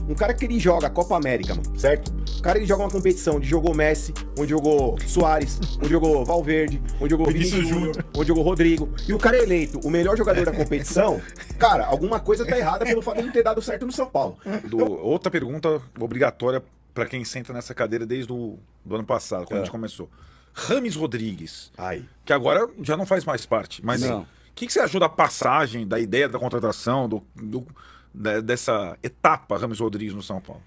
Um cara que ele joga a Copa América, mano, certo? O cara ele joga uma competição onde jogou Messi, onde jogou Suárez, onde jogou Valverde, onde jogou Vinícius Júnior, onde jogou Rodrigo. E o cara é eleito o melhor jogador da competição. Cara, alguma coisa tá errada pelo fato de não ter dado certo no São Paulo. Outra pergunta obrigatória para quem senta nessa cadeira desde o ano passado, quando a gente começou. Rames Rodrigues, que agora já não faz mais parte, mas o que você achou da passagem, da ideia da contratação, dessa etapa Rames Rodrigues no São Paulo?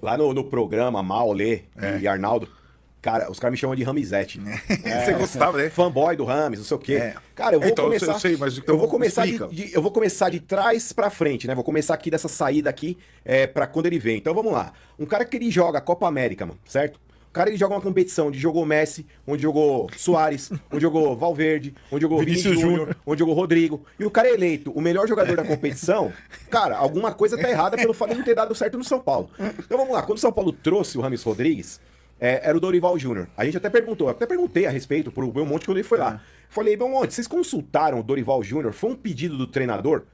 Lá no programa, Maulê e Arnaldo, cara, os caras me chamam de Ramizete. Você gostava, né? Fanboy do Rames, não sei o quê. Cara, eu vou começar... Eu sei, mas eu vou começar de trás pra frente, né? Vou começar aqui dessa saída aqui pra quando ele vem. Então vamos lá. Um cara que ele joga a Copa América, mano, certo? O cara ele joga uma competição onde jogou Messi, onde jogou Suárez, onde jogou Valverde, onde jogou Vinícius Júnior, onde jogou Rodrigo. E o cara é eleito o melhor jogador da competição. Cara, alguma coisa tá errada pelo fato de não ter dado certo no São Paulo. Então vamos lá. Quando o São Paulo trouxe o Rames Rodrigues, era o Dorival Júnior. A gente até perguntei a respeito pro Belmonte quando ele foi lá. Falei, Belmonte, vocês consultaram o Dorival Júnior? Foi um pedido do treinador?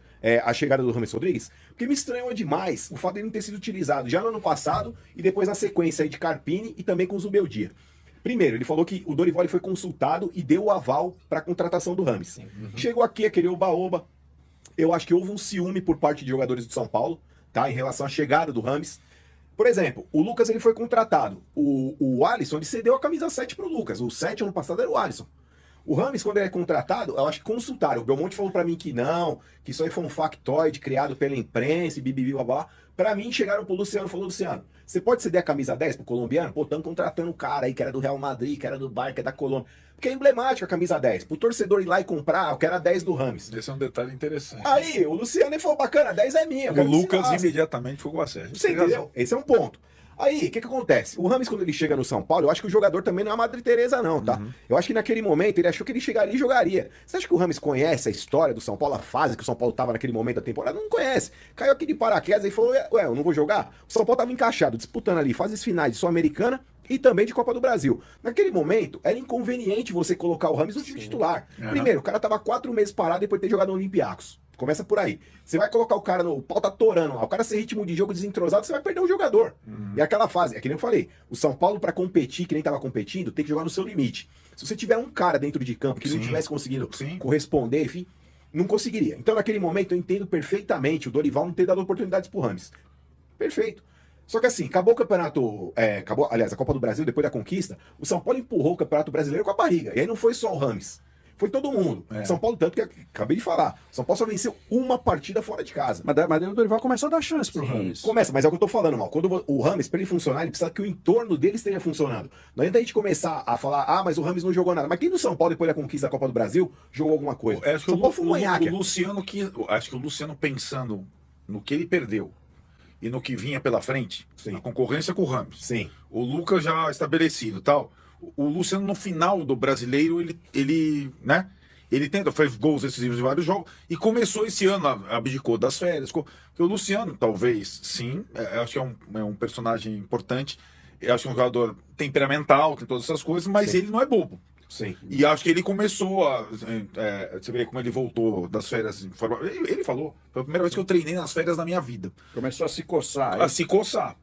A chegada do Rames Rodrigues, porque me estranhou demais o fato de ele não ter sido utilizado já no ano passado e depois na sequência aí de Carpini e também com o Zubeldia. Primeiro, ele falou que o Dorival foi consultado e deu o aval para a contratação do Rames. Chegou aqui aquele oba-oba. Eu acho que houve um ciúme por parte de jogadores do São Paulo, tá, em relação à chegada do Rames. Por exemplo, o Lucas ele foi contratado. O Alisson ele cedeu a camisa 7 pro Lucas. O 7 ano passado era o Alisson. O Rames, quando ele é contratado, eu acho que consultaram. O Belmonte falou pra mim que não, que isso aí foi um factoide criado pela imprensa e bibibi, babá. Pra mim, chegaram pro Luciano e falou, Luciano, você pode ceder a camisa 10 pro colombiano? Pô, estamos contratando um cara aí que era do Real Madrid, que era do Bayern, que é da Colômbia. Porque é emblemática a camisa 10. Pro torcedor ir lá e comprar, eu quero a 10 do Rames. Esse é um detalhe interessante. Aí, o Luciano ele falou, bacana, a 10 é minha. O Lucas imediatamente ficou com a série. Você entendeu? Esse é um ponto. Aí, o que acontece? O Rames, quando ele chega no São Paulo, eu acho que o jogador também não é a Madre Teresa, não, tá? Eu acho que naquele momento ele achou que ele chegaria e jogaria. Você acha que o Rames conhece a história do São Paulo, a fase que o São Paulo tava naquele momento da temporada? Não conhece. Caiu aqui de paraquedas e falou, ué, eu não vou jogar? O São Paulo tava encaixado, disputando ali fases finais de Sul-Americana e também de Copa do Brasil. Naquele momento, era inconveniente você colocar o Rames no time titular. Primeiro, o cara tava 4 meses parado depois de ter jogado no Olympiacos. Começa por aí. Você vai colocar o cara o pau tá torando lá, o cara sem ritmo de jogo desentrosado, você vai perder o jogador. E aquela fase, é que nem eu falei, o São Paulo pra competir, que nem tava competindo, tem que jogar no seu limite. Se você tiver um cara dentro de campo que não tivesse conseguindo corresponder, enfim, não conseguiria. Então naquele momento eu entendo perfeitamente o Dorival não ter dado oportunidades pro Rames. Perfeito. Só que assim, acabou o campeonato, aliás, a Copa do Brasil, depois da conquista, o São Paulo empurrou o Campeonato Brasileiro com a barriga. E aí não foi só o Rames. Foi todo mundo. São Paulo, tanto que acabei de falar. São Paulo só venceu uma partida fora de casa. Mas o Dorival começou a dar chance pro Rames. Começa, mas é o que eu tô falando, mal. Quando o Rames, pra ele funcionar, ele precisa que o entorno dele esteja funcionando. Não adianta a gente começar a falar, mas o Rames não jogou nada. Mas quem no São Paulo, depois da conquista da Copa do Brasil, jogou alguma coisa? Acho que acho que o Luciano pensando no que ele perdeu e no que vinha pela frente, a concorrência com o Rames. O Lucas já estabelecido e tal. O Luciano, no final do Brasileiro, ele fez gols decisivos em vários jogos e começou esse ano, abdicou das férias. Porque o Luciano, talvez, sim, acho que é um personagem importante. Eu acho que é um jogador temperamental, tem todas essas coisas, mas ele não é bobo. E acho que ele começou você vê como ele voltou das férias. Ele falou, foi a primeira vez que eu treinei nas férias da minha vida. Começou a se coçar. A se coçar.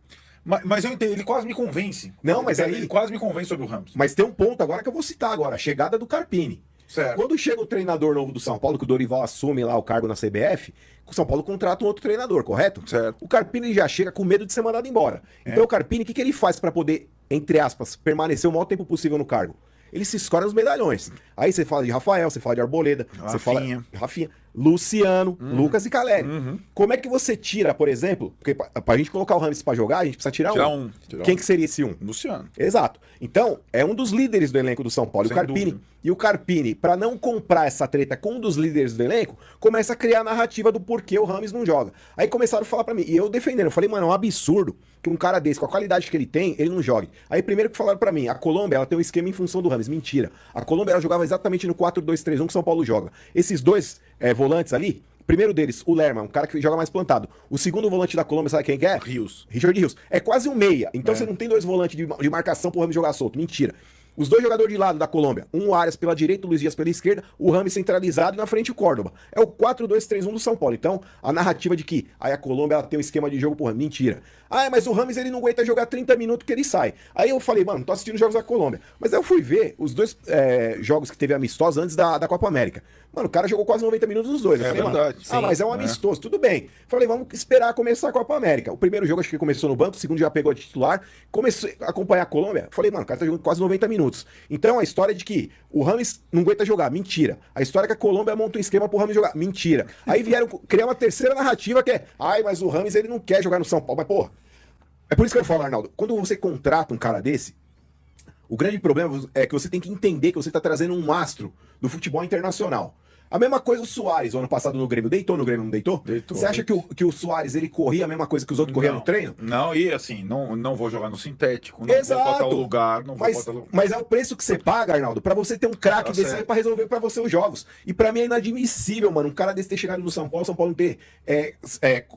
Mas eu entendo, ele quase me convence. Não, mas aí... Ele quase me convence sobre o Rames. Mas tem um ponto agora que eu vou citar agora, a chegada do Carpini. Certo. Quando chega o treinador novo do São Paulo, que o Dorival assume lá o cargo na CBF, o São Paulo contrata um outro treinador, correto? Certo. O Carpini já chega com medo de ser mandado embora. Então o Carpini, o que ele faz para poder, entre aspas, permanecer o maior tempo possível no cargo? Ele se escolhe nos medalhões. Aí você fala de Rafael, você fala de Arboleda, você fala de Rafinha, Luciano, Lucas e Caleri. Como é que você tira, por exemplo, porque pra gente colocar o Rames pra jogar, a gente precisa tirar um. Quem que seria esse um? Luciano. Exato. Então, é um dos líderes do elenco do São Paulo, o Carpini. E o Carpini, pra não comprar essa treta com um dos líderes do elenco, começa a criar a narrativa do porquê o Rames não joga. Aí começaram a falar pra mim, e eu defendendo, eu falei, mano, é um absurdo que um cara desse, com a qualidade que ele tem, ele não jogue. Aí primeiro que falaram pra mim, a Colômbia, ela tem um esquema em função do Rames. Mentira. A Colômbia, ela jogava exatamente no 4-2-3-1 que o São Paulo joga. Esses dois volantes ali, primeiro deles, o Lerma, um cara que joga mais plantado. O segundo volante da Colômbia, sabe quem que é? Richard Rios. É quase um meia. Então você não tem dois volantes de marcação pro Rames jogar solto. Mentira. Os dois jogadores de lado da Colômbia, o Arias pela direita, o Luiz Dias pela esquerda, o Rames centralizado e na frente o Córdoba. É o 4-2-3-1 do São Paulo. Então, a narrativa de que aí a Colômbia ela tem um esquema de jogo, porra, mentira. Ah, mas o Rames ele não aguenta jogar 30 minutos que ele sai. Aí eu falei, mano, tô assistindo os jogos da Colômbia. Mas aí eu fui ver os dois jogos que teve amistosos antes da Copa América. Mano, o cara jogou quase 90 minutos nos dois. Eu falei, verdade. mas é um amistoso, tudo bem. Falei, vamos esperar começar a Copa América. O primeiro jogo acho que começou no banco, o segundo já pegou de titular. Comecei a acompanhar a Colômbia. Falei, mano, o cara tá jogando quase 90 minutos. Então a história de que o Rames não aguenta jogar, mentira. A história é que a Colômbia monta um esquema pro Rames jogar, mentira. Aí vieram criar uma terceira narrativa que é, mas o Rames ele não quer jogar no São Paulo. Mas, porra, é por isso que eu falo, Arnaldo, quando você contrata um cara desse, o grande problema é que você tem que entender que você tá trazendo um astro do futebol internacional. A mesma coisa o Suárez, o ano passado no Grêmio. Deitou no Grêmio, não deitou? Deitou. Você acha que o Suárez ele corria a mesma coisa que os outros corriam no treino? Não, e assim, não vou jogar no sintético, não Exato. vou botar o lugar, não vou Mas, botar o lugar. mas é o preço que você paga, Arnaldo, pra você ter um craque Tá desse aí certo. pra resolver pra você os jogos. E pra mim é inadmissível, mano, um cara desse ter chegado no São Paulo não ter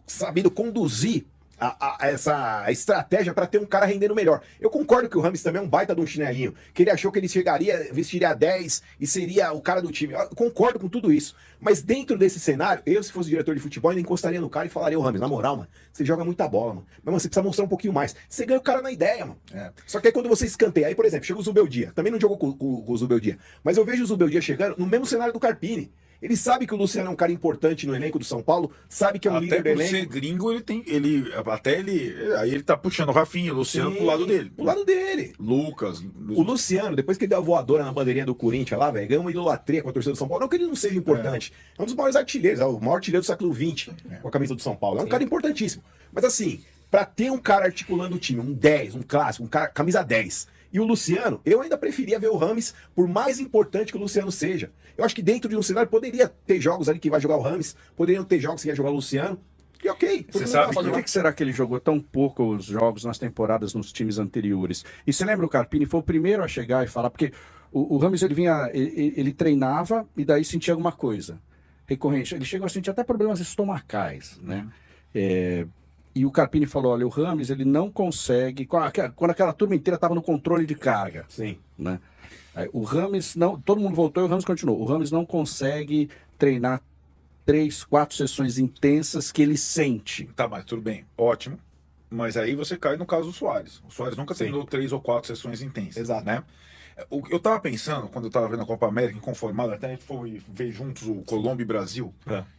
sabido conduzir essa estratégia pra ter um cara rendendo melhor. Eu concordo que o Rames também é um baita de um chinelinho, que ele achou que ele chegaria, vestiria 10 e seria o cara do time. Eu concordo com tudo isso. Mas dentro desse cenário, eu, se fosse diretor de futebol, ainda encostaria no cara e falaria, ô Rames, na moral, mano, você joga muita bola, mano. Mas mano, você precisa mostrar um pouquinho mais. Você ganha o cara na ideia, mano. Só que aí quando você escanteia, aí, por exemplo, chega o Zubeldia. Também não jogou com o Zubeldia. Mas eu vejo o Zubeldia chegando no mesmo cenário do Carpini. Ele sabe que o Luciano é um cara importante no elenco do São Paulo, sabe que é um Até líder do por ser elenco. gringo, aí ele tá puxando o Rafinha, o Luciano pro lado dele. Pro lado dele. Lucas. O Luciano, depois que ele deu a voadora na bandeirinha do Corinthians lá, velho, ganhou uma idolatria com a torcida do São Paulo. Não que ele não seja importante. É um dos maiores artilheiros, é o maior artilheiro do século XX com a camisa do São Paulo. É um cara importantíssimo. Mas assim, pra ter um cara articulando o time, um 10, um clássico, um cara, camisa 10. E o Luciano, eu ainda preferia ver o Rames, por mais importante que o Luciano seja. Eu acho que dentro de um cenário poderia ter jogos ali que vai jogar o Rames, poderiam ter jogos que vai jogar o Luciano. E ok. Você sabe Mas por que será que ele jogou tão poucos jogos nas temporadas nos times anteriores? E você lembra o Carpini foi o primeiro a chegar e falar, porque o Rames ele vinha, ele treinava e daí sentia alguma coisa recorrente. Ele chegou a sentir até problemas estomacais, né? E o Carpini falou, olha, o Rames ele não consegue, quando aquela turma inteira estava no controle de carga. Sim. Né? Aí, o Rames não, todo mundo voltou e o Rames continuou. O Rames não consegue treinar 3, 4 sessões intensas que ele sente. Tá, mas tudo bem, ótimo. Mas aí você cai no caso do Soares. O Soares nunca treinou 3 ou 4 sessões intensas. Exato. Né? Eu tava pensando, quando eu tava vendo a Copa América, inconformado, até a gente foi ver juntos o Colômbia e Brasil,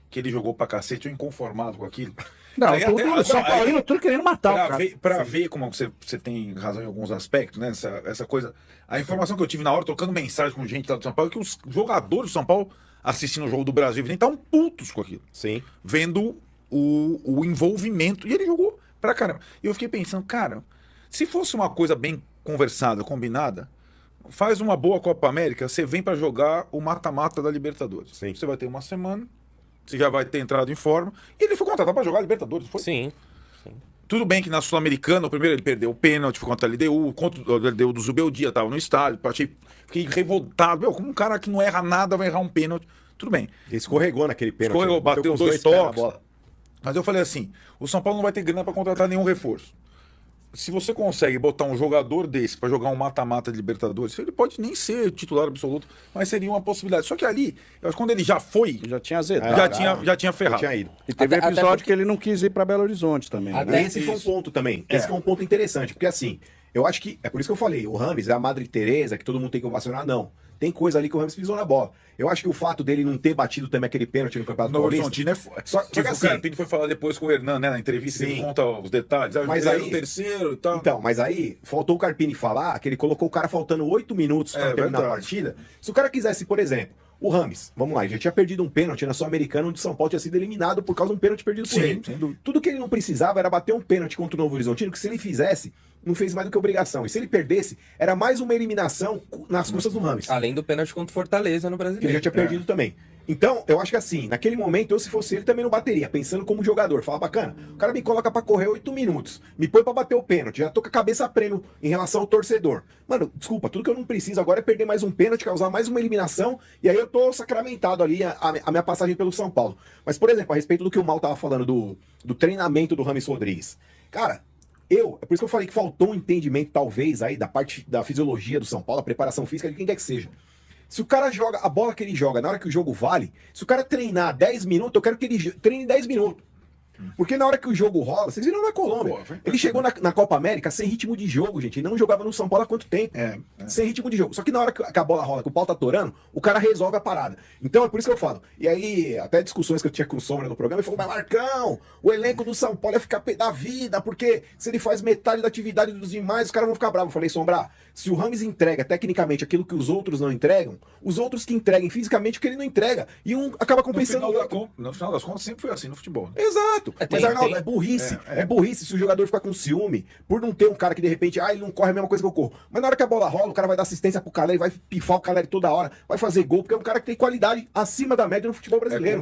que ele jogou pra cacete, eu inconformado com aquilo. Não, Aí tudo, São Paulino tudo querendo matar o cara. Pra ver como você tem razão em alguns aspectos, né? Essa coisa. A informação que eu tive na hora, trocando mensagem com gente lá do São Paulo, é que os jogadores do São Paulo, assistindo o jogo do Brasil, estavam putos com aquilo. Sim. Vendo o envolvimento. E ele jogou pra caramba. E eu fiquei pensando, cara, se fosse uma coisa bem conversada, combinada, faz uma boa Copa América, você vem pra jogar o mata-mata da Libertadores. Sim. Você vai ter uma semana, você já vai ter entrado em forma. E ele foi contratado pra jogar a Libertadores, foi? Sim. Tudo bem que na Sul-Americana, o primeiro ele perdeu o pênalti, foi contra a LDU, contra o LDU do Zubeldia, tava no estádio, fiquei revoltado. Meu, como um cara que não erra nada vai errar um pênalti. Tudo bem. Ele escorregou naquele pênalti. Escorregou, bateu com os os dois pés na toques. bola. Mas eu falei assim, o São Paulo não vai ter grana pra contratar nenhum reforço. Se você consegue botar um jogador desse pra jogar um mata-mata de Libertadores, ele pode nem ser titular absoluto, mas seria uma possibilidade. Só que ali, eu acho que quando ele já foi, Já tinha azedado. já tinha ferrado. Tinha ido. E teve Até episódio porque- que ele não quis ir para Belo Horizonte também. Até- Né? Esse foi um Isso. ponto também. Esse foi um ponto interessante, porque assim, eu acho que, é por isso que eu falei, o Rames é a Madre Teresa, que todo mundo tem que ovacionar, não. Tem coisa ali que o Rames pisou na bola. Eu acho que o fato dele não ter batido também aquele pênalti no Campeonato No Paulista... Horizontino Só que o assim- Carpini foi falar depois com o Hernan, né, na entrevista, ele Sim. conta os detalhes. Mas Ele era aí- o terceiro e tal. Então, mas aí faltou o Carpini falar que ele colocou o cara faltando 8 minutos pra terminar a verdade. partida. Se o cara quisesse, por exemplo, o Rames, vamos lá, ele já tinha perdido um pênalti na Sul-Americana, onde o São Paulo tinha sido eliminado por causa de um pênalti perdido por Sim, ele. sem dúvida. Tudo que ele não precisava era bater um pênalti contra o Novo Horizontino, que se ele fizesse, não fez mais do que obrigação. E se ele perdesse, era mais uma eliminação nas custas do Rames. Além do pênalti contra o Fortaleza no Que ele já Brasileiro. tinha perdido também. Então, eu acho que assim, naquele momento, eu se fosse ele também não bateria, pensando como jogador. Fala, bacana, o cara me coloca pra correr 8 minutos, me põe pra bater o pênalti, já tô com a cabeça a prêmio em relação ao torcedor. Mano, desculpa, tudo que eu não preciso agora é perder mais um pênalti, causar mais uma eliminação, e aí eu tô sacramentado ali a minha passagem pelo São Paulo. Mas, por exemplo, a respeito do que o Mal tava falando do treinamento do Rames Rodrigues. Cara, é por isso que eu falei que faltou um entendimento, talvez, aí, da parte da fisiologia do São Paulo, a preparação física de quem quer que seja. Se o cara joga, a bola que ele joga, na hora que o jogo vale, se o cara treinar 10 minutos, eu quero que ele treine 10 minutos. Porque na hora que o jogo rola, vocês viram na Colômbia, ele chegou na Copa América sem ritmo de jogo, gente. Ele não jogava no São Paulo há quanto tempo? Sem ritmo de jogo. Só que na hora que a bola rola, que o pau tá atorando, o cara resolve a parada. Então é por isso que eu falo. E aí, até discussões que eu tinha com o Sombra no programa, ele falou, mas Marcão, o elenco do São Paulo ia ficar pé da vida, porque se ele faz metade da atividade dos demais, os caras vão ficar bravos. Eu falei, Sombra, se o Rames entrega tecnicamente aquilo que os outros não entregam, os outros que entreguem fisicamente o que ele não entrega. E um acaba compensando o outro. No final das contas, sempre foi assim no futebol. Né? Exato. Mas, Arnaldo, é burrice. É burrice se o jogador ficar com ciúme por não ter um cara que de repente, ele não corre a mesma coisa que eu corro. Mas na hora que a bola rola, o cara vai dar assistência pro Caleri, vai pifar o Caleri toda hora, vai fazer gol, porque é um cara que tem qualidade acima da média no futebol brasileiro.